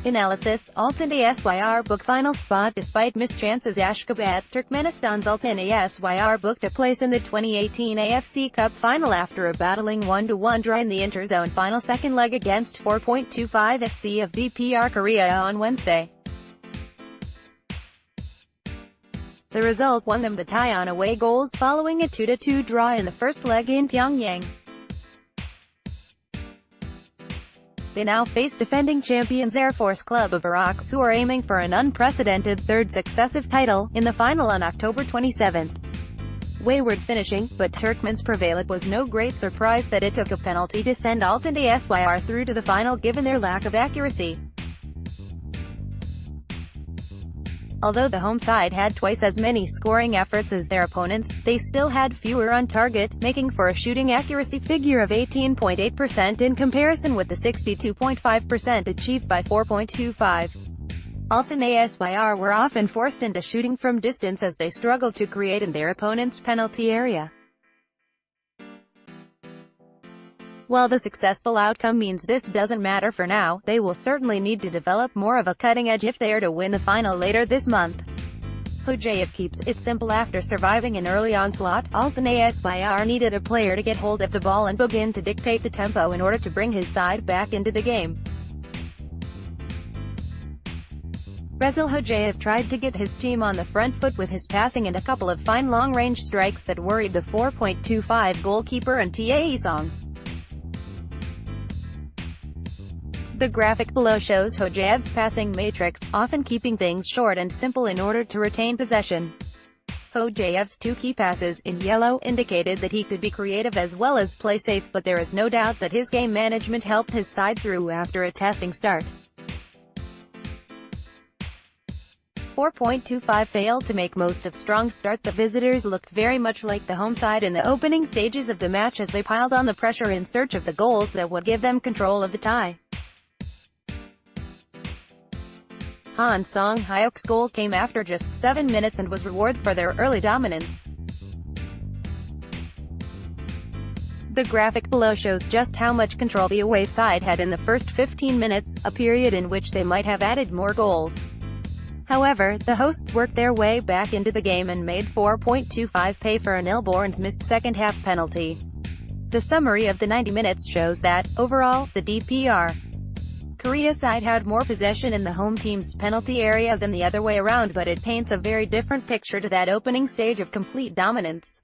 Analysis: Altyn Asyr booked final spot despite missed chances. Ashgabat, Turkmenistan's Altyn Asyr booked a place in the 2018 AFC Cup final after a battling 1-1 draw in the interzone final second leg against 4.25 SC of DPR Korea on Wednesday. The result won them the tie on away goals following a 2-2 draw in the first leg in Pyongyang. They now face defending champions Air Force Club of Iraq, who are aiming for an unprecedented third successive title, in the final on October 27. Wayward finishing, but Turkmen's prevail. It was no great surprise that it took a penalty to send Altyn Asyr through to the final given their lack of accuracy. Although the home side had twice as many scoring efforts as their opponents, they still had fewer on target, making for a shooting accuracy figure of 18.8% in comparison with the 62.5% achieved by 4.25. Altyn Asyr were often forced into shooting from distance as they struggled to create in their opponent's penalty area. While the successful outcome means this doesn't matter for now, they will certainly need to develop more of a cutting edge if they are to win the final later this month. Hojayev keeps it simple. After surviving an early onslaught, Altyn Asyr needed a player to get hold of the ball and begin to dictate the tempo in order to bring his side back into the game. Hojayev tried to get his team on the front foot with his passing and a couple of fine long-range strikes that worried the 4.25 goalkeeper and Ta Song. The graphic below shows Hojayev's passing matrix, often keeping things short and simple in order to retain possession. Hojayev's two key passes, in yellow, indicated that he could be creative as well as play safe, but there is no doubt that his game management helped his side through after a testing start. 4.25 failed to make most of strong start. The visitors looked very much like the home side in the opening stages of the match as they piled on the pressure in search of the goals that would give them control of the tie. Han Song-hyuk's goal came after just 7 minutes and was rewarded for their early dominance. The graphic below shows just how much control the away side had in the first 15 minutes, a period in which they might have added more goals. However, the hosts worked their way back into the game and made 4.25 pay for an Ilborn's missed second-half penalty. The summary of the 90 minutes shows that, overall, the DPR Korea side had more possession in the home team's penalty area than the other way around, but it paints a very different picture to that opening stage of complete dominance.